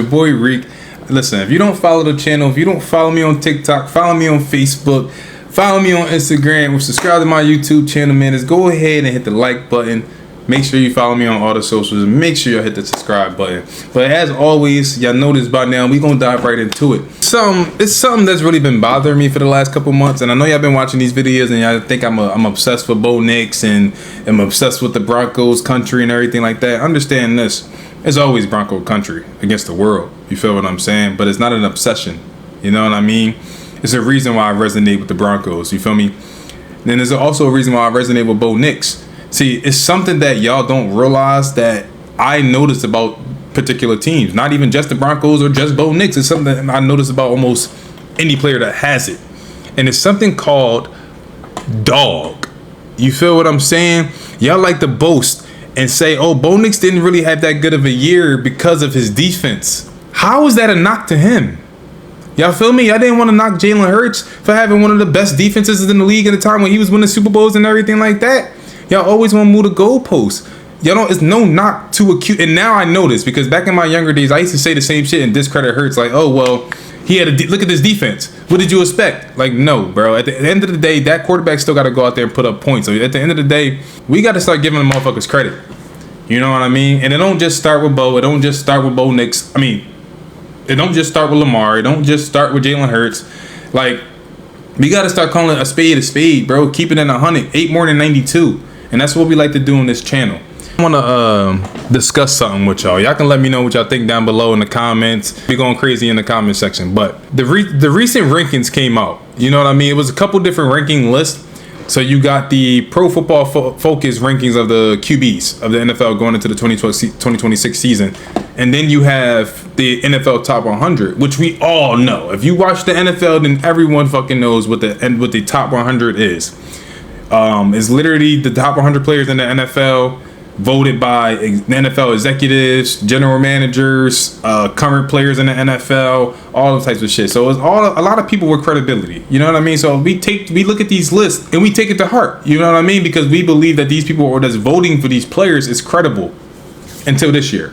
Your boy Reek. Listen, if you don't follow the channel, if you don't follow me on TikTok, follow me on Facebook, follow me on Instagram, or subscribe to my YouTube channel, man, just go ahead and hit the like button. Make sure you follow me on all the socials, and make sure you hit the subscribe button. But as always, y'all know this by now, we gonna dive right into it. It's something that's really been bothering me for the last couple months, and I know y'all been watching these videos and y'all think I'm obsessed with Bo Nix and I'm obsessed with the Broncos country and everything like that. Understand this. It's always Bronco country against the world. You feel what I'm saying? But it's not an obsession. You know what I mean? It's a reason why I resonate with the Broncos. You feel me? Then there's also a reason why I resonate with Bo Nix. See, it's something that y'all don't realize that I noticed about particular teams. Not even just the Broncos or just Bo Nix. It's something that I notice about almost any player that has it. And it's something called dog. You feel what I'm saying? Y'all like to boast and say, oh, Bo Nix didn't really have that good of a year because of his defense. How is that a knock to him? Y'all feel me? Y'all didn't want to knock Jalen Hurts for having one of the best defenses in the league at the time when he was winning Super Bowls and everything like that. Y'all always want to move the goalposts. Y'all don't, it's no knock to acute. And now I know this because back in my younger days, I used to say the same shit and discredit Hurts. Like, oh, well, he had a look at this defense. What did you expect? Like, no, bro. At the end of the day, that quarterback still got to go out there and put up points. So at the end of the day, we got to start giving the motherfuckers credit. You know what I mean? And it don't just start with Bo. It don't just start with Bo Nix. I mean, it don't just start with Lamar. It don't just start with Jalen Hurts. Like, we got to start calling a spade, bro. Keep it in 100. 8 more than 92. And that's what we like to do on this channel. I want to discuss something with y'all. Y'all can let me know what y'all think down below in the comments. We're going crazy in the comment section. But the recent rankings came out. You know what I mean? It was a couple different ranking lists. So you got the Pro Football Focus rankings of the QBs of the NFL going into the 2026 season. And then you have the NFL Top 100, which we all know. If you watch the NFL, then everyone fucking knows what the Top 100 is. It's literally the top 100 players in the NFL voted by the NFL executives, general managers, current players in the NFL, all those types of shit. So it's a lot of people with credibility. You know what I mean? So we look at these lists and we take it to heart. You know what I mean? Because we believe that these people that's voting for these players is credible until this year.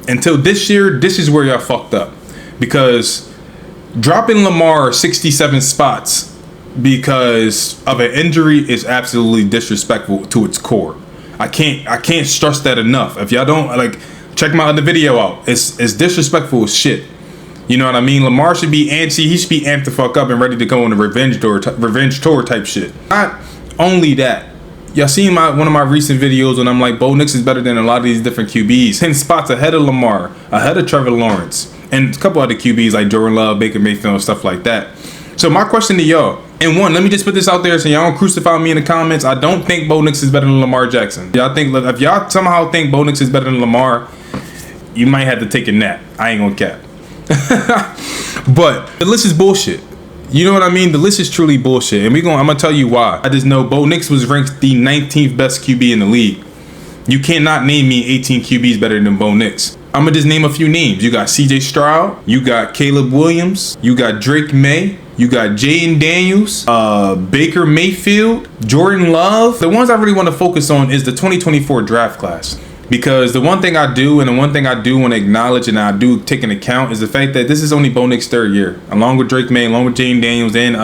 Until this year, this is where y'all fucked up. Because dropping Lamar 67 spots because of an injury is absolutely disrespectful to its core. I can't stress that enough. If y'all don't check my other video out. It's disrespectful as shit. You know what I mean? Lamar should be antsy. He should be amped the fuck up and ready to go on a revenge tour type shit. Not only that, y'all seen one of my recent videos when I'm like, Bo Nix is better than a lot of these different QBs. 10 spots ahead of Lamar, ahead of Trevor Lawrence, and a couple other QBs like Jordan Love, Baker Mayfield, and stuff like that. So my question to y'all, and one, let me just put this out there so y'all don't crucify me in the comments. I don't think Bo Nix is better than Lamar Jackson. Y'all think, if y'all somehow think Bo Nix is better than Lamar, you might have to take a nap. I ain't gonna cap. But the list is bullshit. You know what I mean? The list is truly bullshit. And I'm gonna tell you why. I just know Bo Nix was ranked the 19th best QB in the league. You cannot name me 18 QBs better than Bo Nix. I'm gonna just name a few names. You got CJ Stroud, you got Caleb Williams, you got Drake Maye, you got Jayden Daniels, Baker Mayfield, Jordan Love. The ones I really want to focus on is the 2024 draft class. Because the one thing I do, and the one thing I do want to acknowledge and I do take into account is the fact that this is only Bo Nix's 3rd year, along with Drake Maye, along with Jayden Daniels, and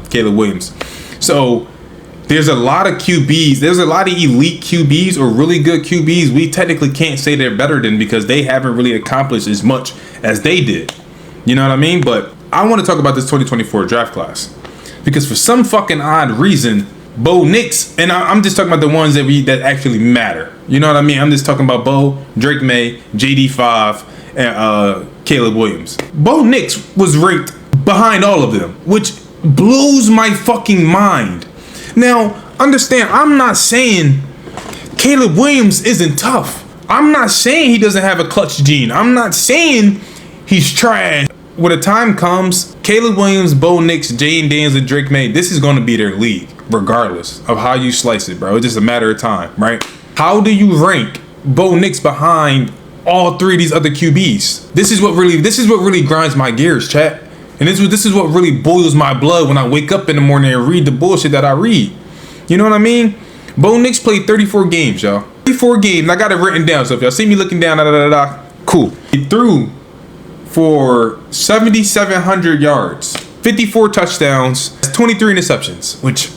Caleb Williams. So there's a lot of QBs. There's a lot of elite QBs or really good QBs we technically can't say they're better than because they haven't really accomplished as much as they did. You know what I mean? But I want to talk about this 2024 draft class because for some fucking odd reason, Bo Nix, and I'm just talking about the ones that actually matter. You know what I mean? I'm just talking about Bo, Drake Maye, JD5, and Caleb Williams. Bo Nix was ranked behind all of them, which blows my fucking mind. Now, understand, I'm not saying Caleb Williams isn't tough. I'm not saying he doesn't have a clutch gene. I'm not saying he's trash. When the time comes, Caleb Williams, Bo Nix, Jayden Daniels, and Drake Maye, this is going to be their league, regardless of how you slice it, bro. It's just a matter of time, right? How do you rank Bo Nix behind all 3 of these other QBs? This is what really grinds my gears, chat. And this is what really boils my blood when I wake up in the morning and read the bullshit that I read. You know what I mean? Bo Nix played 34 games, y'all. 34 games. I got it written down. So if y'all see me looking down, cool. He threw for 7,700 yards, 54 touchdowns, 23 interceptions, which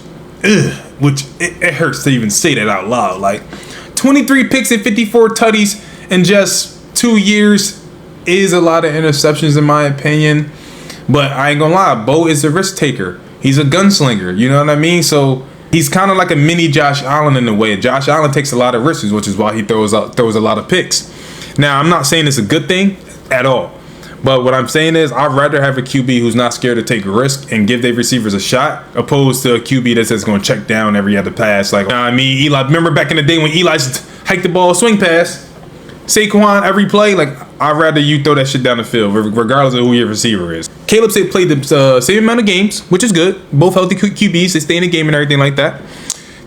it hurts to even say that out loud. Like 23 picks and 54 tutties in just 2 years is a lot of interceptions in my opinion. But I ain't gonna lie, Bo is a risk taker. He's a gunslinger. You know what I mean? So he's kind of like a mini Josh Allen in a way. Josh Allen takes a lot of risks, which is why he throws a lot of picks. Now, I'm not saying it's a good thing at all. But what I'm saying is I'd rather have a QB who's not scared to take a risk and give their receivers a shot, opposed to a QB that's just going to check down every other pass. Like, I mean, Eli, remember back in the day when Eli hiked the ball, swing pass, Saquon every play? Like, I'd rather you throw that shit down the field, regardless of who your receiver is. Caleb played the same amount of games, which is good. Both healthy QBs, they stay in the game and everything like that.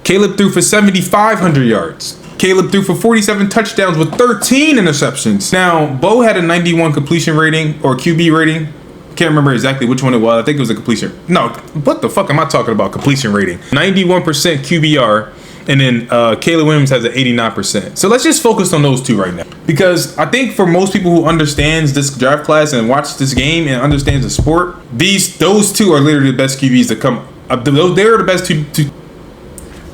Caleb threw for 7,500 yards. Caleb threw for 47 touchdowns with 13 interceptions. Now, Bo had a 91 completion rating or QB rating. Can't remember exactly which one it was. I think it was a completion. No, what the fuck am I talking about? Completion rating. 91% QBR. And then Caleb Williams has an 89%. So let's just focus on those two right now. Because I think for most people who understands this draft class and watch this game and understands the sport, those two are literally the best QBs that come. They're the best two.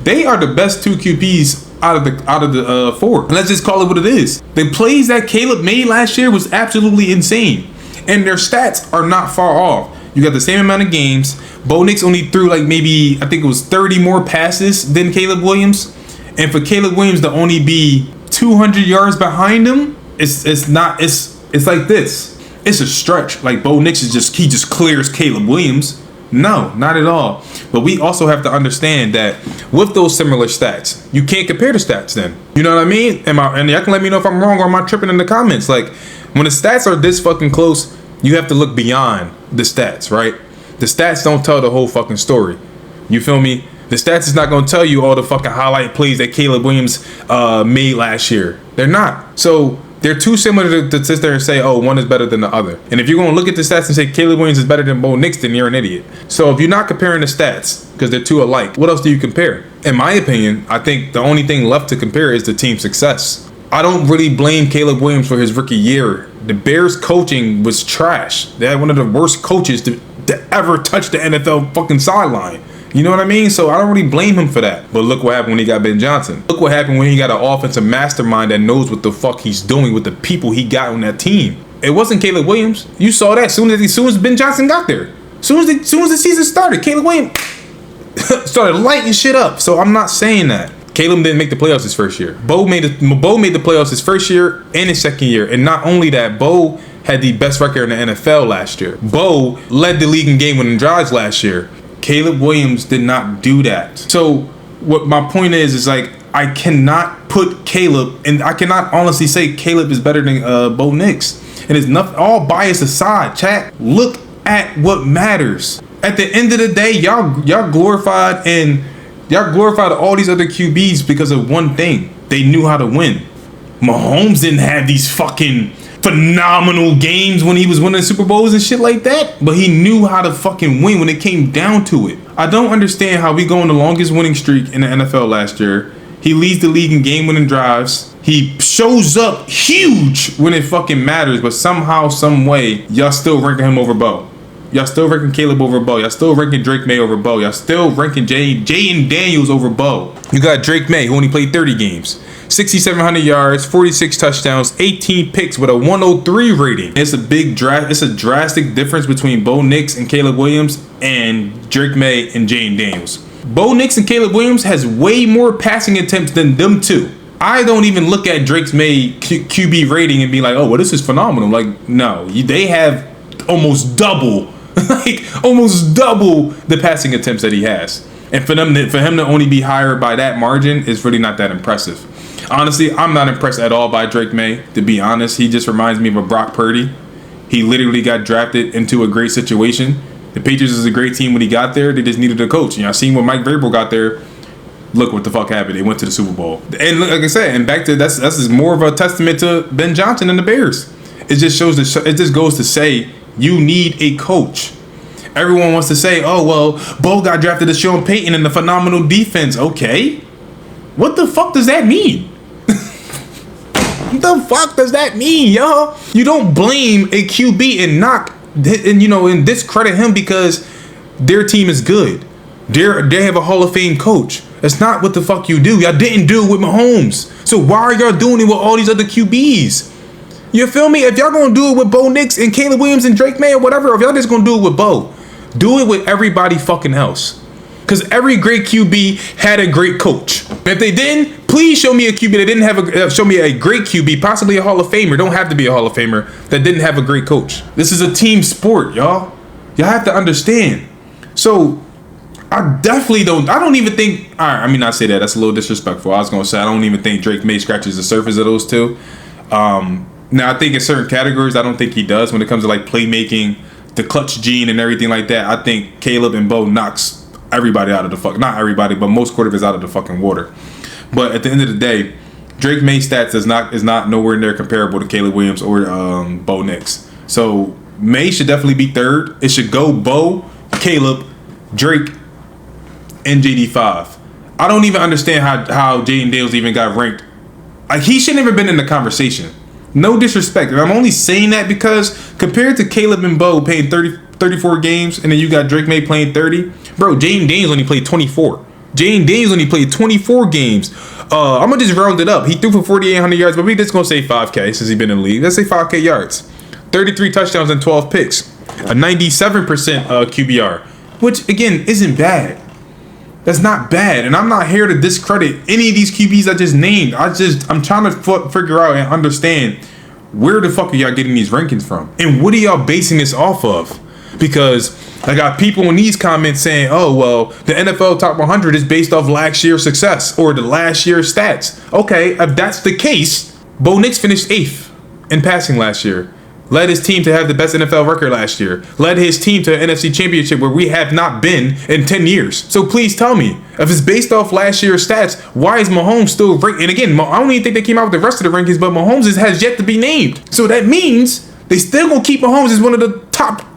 They are the best two QBs out of the four. And let's just call it what it is. The plays that Caleb made last year was absolutely insane, and their stats are not far off. You got the same amount of games. Bo Nix only threw like maybe I think it was 30 more passes than Caleb Williams, and for Caleb Williams to only be 200 yards behind him, it's like this. It's a stretch. Like Bo Nix he just clears Caleb Williams. No, not at all. But we also have to understand that with those similar stats, you can't compare the stats then. You know what I mean? And y'all can let me know if I'm wrong or am I tripping in the comments. Like, when the stats are this fucking close, you have to look beyond the stats, right? The stats don't tell the whole fucking story. You feel me? The stats is not going to tell you all the fucking highlight plays that Caleb Williams made last year. They're not. So they're too similar to sit there and say, oh, one is better than the other. And if you're going to look at the stats and say Caleb Williams is better than Bo Nix, then you're an idiot. So if you're not comparing the stats because they're too alike, what else do you compare? In my opinion, I think the only thing left to compare is the team success. I don't really blame Caleb Williams for his rookie year. The Bears coaching was trash. They had one of the worst coaches to ever touch the NFL fucking sideline. You know what I mean? So I don't really blame him for that. But look what happened when he got Ben Johnson. Look what happened when he got an offensive mastermind that knows what the fuck he's doing with the people he got on that team. It wasn't Caleb Williams. You saw that as soon as Ben Johnson got there. As soon as the season started, Caleb Williams started lighting shit up. So I'm not saying that. Caleb didn't make the playoffs his first year. Bo made the playoffs his first year and his second year. And not only that, Bo had the best record in the NFL last year. Bo led the league in game-winning drives last year. Caleb Williams did not do that. So what my point is like, I cannot put Caleb, and I cannot honestly say Caleb is better than Bo Nix. And it's nothing, all bias aside, chat, look at what matters. At the end of the day, y'all glorified all these other QBs because of one thing. They knew how to win. Mahomes didn't have these fucking phenomenal games when he was winning Super Bowls and shit like that, but he knew how to fucking win when it came down to it. I don't understand how we go on the longest winning streak in the NFL last year. He leads the league in game-winning drives. He shows up huge when it fucking matters, but somehow, some way, y'all still ranking him over Bo. Y'all still ranking Caleb over Bo. Y'all still ranking Drake Maye over Bo. Y'all still ranking Jayden Daniels over Bo. You got Drake Maye, who only played 30 games. 6,700 yards, 46 touchdowns, 18 picks with a 103 rating. It's a drastic difference between Bo Nix and Caleb Williams and Drake Maye and Jayden Daniels. Bo Nix and Caleb Williams has way more passing attempts than them two. I don't even look at Drake Maye QB rating and be like, oh, well, this is phenomenal. Like, no, they have almost double, almost double the passing attempts that he has. And for him to only be higher by that margin is really not that impressive. Honestly, I'm not impressed at all by Drake Maye. To be honest, he just reminds me of a Brock Purdy. He literally got drafted into a great situation. The Patriots is a great team when he got there. They just needed a coach. I seen when Mike Vrabel got there. Look what the fuck happened. They went to the Super Bowl. And like I said, and back to that's more of a testament to Ben Johnson and the Bears. It just goes to say you need a coach. Everyone wants to say, oh well, Bo got drafted to Sean Payton and the phenomenal defense. Okay, what the fuck does that mean? What the fuck does that mean, y'all? You don't blame a QB and knock and discredit him because their team is good. They have a Hall of Fame coach. That's not what the fuck you do. Y'all didn't do it with Mahomes. So why are y'all doing it with all these other QBs? You feel me? If y'all gonna do it with Bo Nix and Caleb Williams and Drake Maye or whatever, or if y'all just gonna do it with Bo, do it with everybody fucking else. Because every great QB had a great coach. If they didn't, please show me a QB that didn't have show me a great QB, possibly a Hall of Famer. Don't have to be a Hall of Famer that didn't have a great coach. This is a team sport, y'all. Y'all have to understand. So I don't even think, all right, I mean, I say that, that's a little disrespectful. I was going to say, I don't even think Drake Maye scratches the surface of those two. Now, I think in certain categories, I don't think he does when it comes to like playmaking, the clutch gene and everything like that. I think Caleb and Bo knocks everybody out of the fuck, not everybody, but most quarterbacks out of the fucking water. But at the end of the day, Drake Maye's stats is not nowhere near comparable to Caleb Williams or Bo Nix. So Maye should definitely be third. It should go Bo, Caleb, Drake, and JD5. I don't even understand how Jayden Daniels even got ranked. Like, he shouldn't have been in the conversation. No disrespect. And I'm only saying that because compared to Caleb and Bo playing 34 games, and then you got Drake Maye playing 30, bro, Jayden Daniels only played 24. Jayden Daniels only played 24 games. I'm going to just round it up. He threw for 4,800 yards, but we just going to say 5K since he's been in the league. Let's say 5K yards. 33 touchdowns and 12 picks. A 97% QBR, which, again, isn't bad. That's not bad. And I'm not here to discredit any of these QBs I just named. I'm trying to figure out and understand where the fuck are y'all getting these rankings from? And what are y'all basing this off of? Because I got people in these comments saying, oh, well, the NFL top 100 is based off last year's success or the last year's stats. Okay, if that's the case, Bo Nix finished 8th in passing last year. Led his team to have the best NFL record last year. Led his team to an NFC championship where we have not been in 10 years. So please tell me, if it's based off last year's stats, why is Mahomes still ranked? And again, I don't even think they came out with the rest of the rankings, but Mahomes has yet to be named. So that means they still gonna keep Mahomes as one of the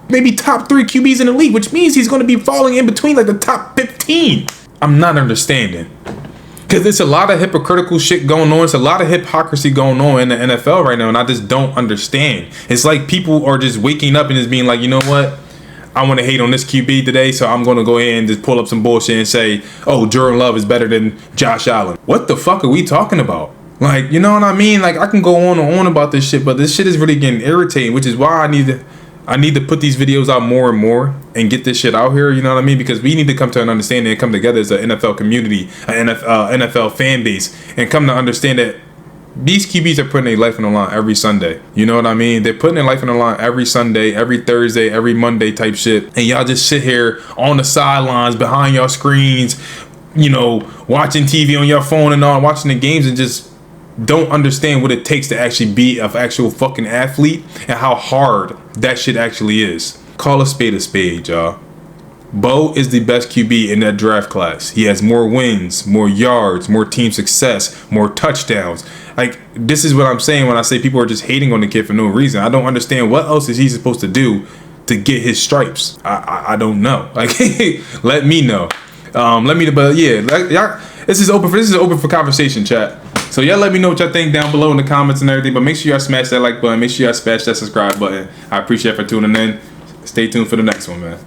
maybe top 3 QBs in the league, which means he's gonna be falling in between like the top 15. I'm not understanding. Because it's a lot of hypocritical shit going on. It's a lot of hypocrisy going on in the NFL right now, and I just don't understand. It's like people are just waking up and just being like, you know what? I want to hate on this QB today, so I'm going to go ahead and just pull up some bullshit and say, oh, Jordan Love is better than Josh Allen. What the fuck are we talking about? Like, you know what I mean? Like, I can go on and on about this shit, but this shit is really getting irritating, which is why I need to put these videos out more and more and get this shit out here, you know what I mean? Because we need to come to an understanding and come together as an NFL community, an NFL fan base, and come to understand that these QBs are putting their life on the line every Sunday. You know what I mean? They're putting their life on the line every Sunday, every Thursday, every Monday type shit. And y'all just sit here on the sidelines behind your screens, you know, watching TV on your phone and all, watching the games and just don't understand what it takes to actually be an actual fucking athlete and how hard that shit actually is. Call a spade, y'all. Bo is the best QB in that draft class. He has more wins, more yards, more team success, more touchdowns. Like, this is what I'm saying when I say people are just hating on the kid for no reason. I don't understand what else is he supposed to do to get his stripes. I don't know. Like, let me know. But yeah, like, y'all, this is open for conversation, chat. So y'all let me know what y'all think down below in the comments and everything. But make sure y'all smash that like button. Make sure y'all smash that subscribe button. I appreciate it for tuning in. Stay tuned for the next one, man.